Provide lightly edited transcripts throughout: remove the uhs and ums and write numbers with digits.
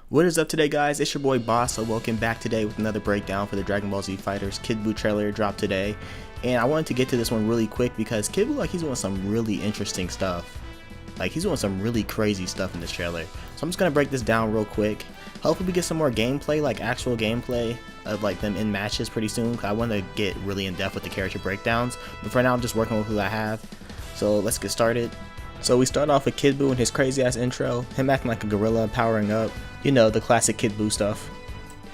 What is up today, guys? It's your boy Boss Awoken back today with another breakdown for the Dragon Ball Z FIGHTERZ Kid Buu trailer dropped today. And I wanted to get to this one really quick because Kid Buu, he's doing some really interesting stuff. He's doing some really crazy stuff in this trailer. So I'm just gonna break this down real quick. Hopefully we get some more gameplay, actual gameplay of them in matches pretty soon. I want to get really in depth with the character breakdowns, but for now I'm just working with who I have. So let's get started. So we start off with Kid Buu and his crazy ass intro, him acting like a gorilla, powering up, you know, the classic Kid Buu stuff.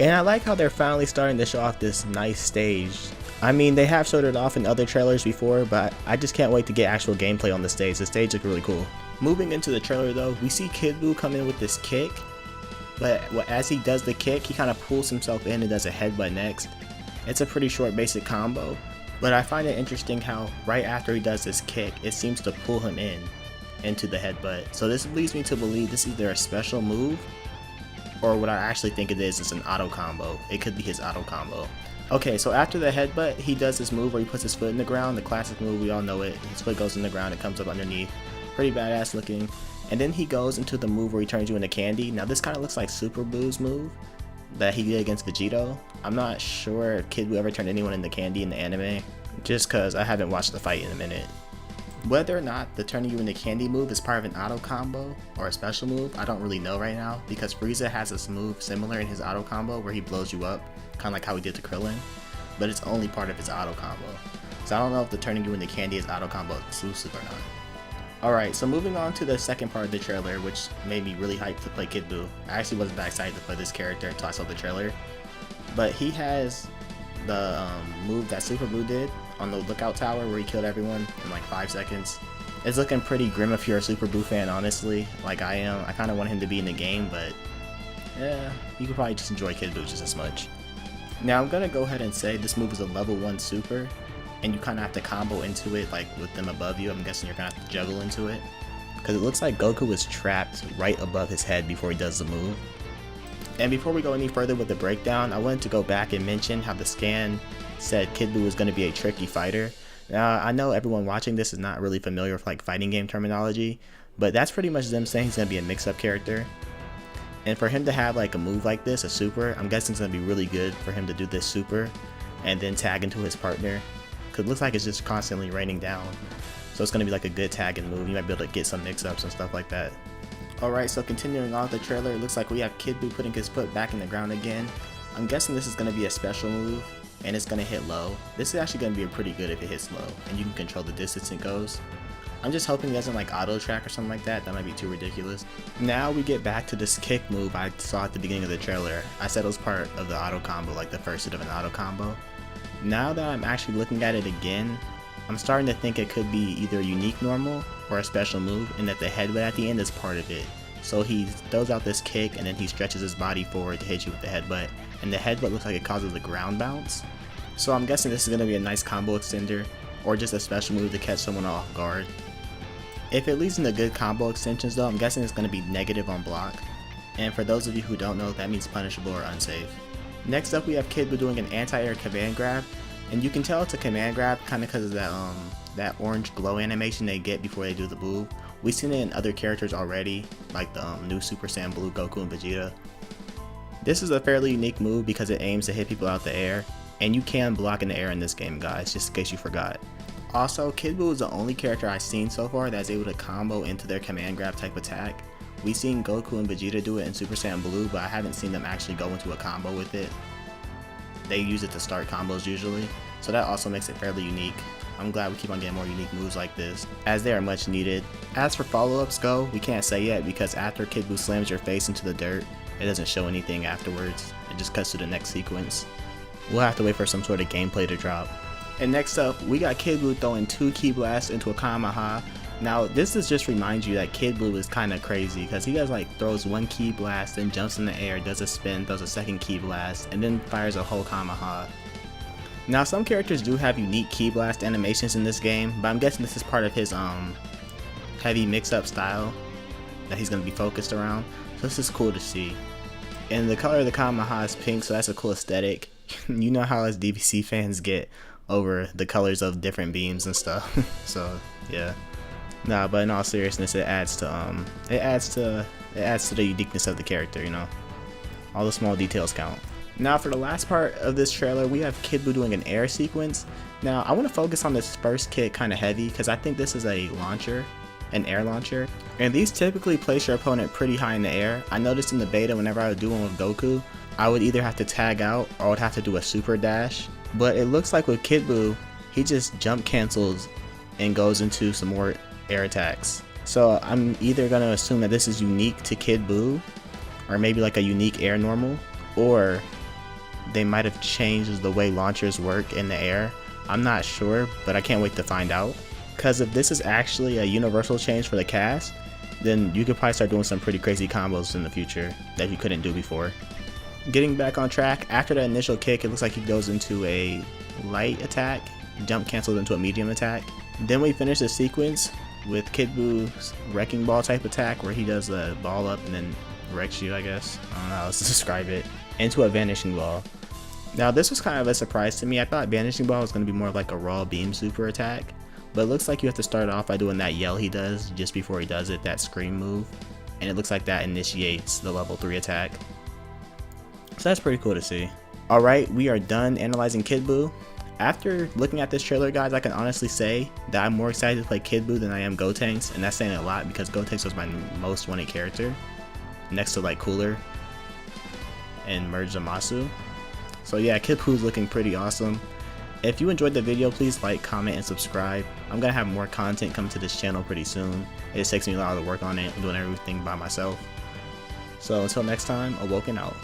And I like how they're finally starting to show off this nice stage. I mean, they have showed it off in other trailers before, but I just can't wait to get actual gameplay on the stage. The stage looks really cool. Moving into the trailer though, we see Kid Buu come in with this kick, but as he does the kick, he kind of pulls himself in and does a headbutt next. It's a pretty short basic combo, but I find it interesting how right after he does this kick, it seems to pull him into the headbutt. So this leads me to believe this is either a special move or what I actually think it is an auto combo. It could be his auto combo. Okay, so after the headbutt, he does this move where he puts his foot in the ground, the classic move, we all know it. His foot goes in the ground, it comes up underneath. Pretty badass looking. And then he goes into the move where he turns you into candy. Now this kind of looks like Super Buu's move that he did against Vegito. I'm not sure if Kid Buu ever turned anyone into candy in the anime, just cause I haven't watched the fight in a minute. Whether or not the turning you into candy move is part of an auto combo or a special move, I don't really know right now, because Frieza has this move similar in his auto combo where he blows you up, kind of like how he did to Krillin, but it's only part of his auto combo. So I don't know if the turning you into candy is auto combo exclusive or not. Alright, so moving on to the second part of the trailer, which made me really hyped to play Kid Buu. I actually wasn't that excited to play this character until I saw the trailer, but he has the move that Super Buu did on the lookout tower where he killed everyone in like 5 seconds. It's looking pretty grim if you're a Super Buu fan, honestly, like I am. I kind of want him to be in the game, but yeah, you could probably just enjoy Kid Buu just as much. Now I'm gonna go ahead and say this move is a level 1 super, and you kind of have to combo into it with them above you. I'm guessing you're gonna have to juggle into it, because it looks like Goku is trapped right above his head before he does the move. And before we go any further with the breakdown, I wanted to go back and mention how the scan said Kid Buu was going to be a tricky fighter. Now, I know everyone watching this is not really familiar with fighting game terminology, but that's pretty much them saying he's going to be a mix-up character. And for him to have a move like this, a super, I'm guessing it's going to be really good for him to do this super and then tag into his partner, because it looks like it's just constantly raining down. So it's going to be a good tagging move. You might be able to get some mix-ups and stuff like that. Alright, so continuing on with the trailer, it looks like we have Kid Buu putting his foot back in the ground again. I'm guessing this is going to be a special move, and it's going to hit low. This is actually going to be pretty good if it hits low, and you can control the distance it goes. I'm just hoping it doesn't auto track or something like that. That might be too ridiculous. Now we get back to this kick move I saw at the beginning of the trailer. I said it was part of the auto combo, the first hit of an auto combo. Now that I'm actually looking at it again, I'm starting to think it could be either a unique normal or a special move, and that the headbutt at the end is part of it. So he throws out this kick and then he stretches his body forward to hit you with the headbutt, and the headbutt looks like it causes a ground bounce. So I'm guessing this is going to be a nice combo extender, or just a special move to catch someone off guard. If it leads into good combo extensions though, I'm guessing it's going to be negative on block, and for those of you who don't know, that means punishable or unsafe. Next up we have Kid Buu doing an anti-air command grab, and you can tell it's a command grab kind of because of that orange glow animation they get before they do the move. We've seen it in other characters already, like the new Super Saiyan Blue Goku and Vegeta. This is a fairly unique move because it aims to hit people out the air, and you can block in the air in this game, guys, just in case you forgot. Also, Kid Buu is the only character I've seen so far that's able to combo into their command grab type attack. We've seen Goku and Vegeta do it in Super Saiyan Blue, but I haven't seen them actually go into a combo with it. They use it to start combos usually, so that also makes it fairly unique. I'm glad we keep on getting more unique moves like this, as they are much needed. As for follow-ups go, we can't say yet, because after Kid Buu slams your face into the dirt, it doesn't show anything afterwards. It just cuts to the next sequence. We'll have to wait for some sort of gameplay to drop. And next up, we got Kid Buu throwing 2 ki blasts into a Kamehameha. Now this is just remind you that Kid Buu is kind of crazy, because he does throws 1 ki blast, then jumps in the air, does a spin, throws a second ki blast, and then fires a whole Kamehameha. Now some characters do have unique ki blast animations in this game, but I'm guessing this is part of his heavy mix-up style that he's going to be focused around, so this is cool to see. And the color of the Kamehameha is pink, so that's a cool aesthetic. You know how us DBC fans get over the colors of different beams and stuff. So yeah. Nah, but in all seriousness, it adds to the uniqueness of the character, you know. All the small details count. Now for the last part of this trailer, we have Kid Buu doing an air sequence. Now I want to focus on this first kit kind of heavy because I think this is a launcher, an air launcher. And these typically place your opponent pretty high in the air. I noticed in the beta whenever I would do one with Goku, I would either have to tag out or I would have to do a super dash. But it looks like with Kid Buu, he just jump cancels and goes into some more air attacks. So I'm either going to assume that this is unique to Kid Buu, or maybe like a unique air normal, or they might have changed the way launchers work in the air. I'm not sure, but I can't wait to find out. Because if this is actually a universal change for the cast, then you could probably start doing some pretty crazy combos in the future that you couldn't do before. Getting back on track, after the initial kick, it looks like he goes into a light attack, jump cancels into a medium attack. Then we finish the sequence with Kid Buu's wrecking ball type attack, where he does the ball up and then wrecks you, I guess. I don't know how else to describe it. Into a vanishing ball. Now this was kind of a surprise to me. I thought vanishing ball was going to be more of like a raw beam super attack, but it looks like you have to start off by doing that yell he does just before he does it, that scream move, and it looks like that initiates the level 3 attack. So that's pretty cool to see. Alright, we are done analyzing Kid Buu. After looking at this trailer, guys, I can honestly say that I'm more excited to play Kid Buu than I am Gotenks, and that's saying a lot because Gotenks was my most wanted character, next to like Cooler and Merge Zamasu. So yeah, Kid Buu's looking pretty awesome. If you enjoyed the video, please like, comment, and subscribe. I'm gonna have more content come to this channel pretty soon. It just takes me a lot of work on it. I'm doing everything by myself. So until next time, Awoken out.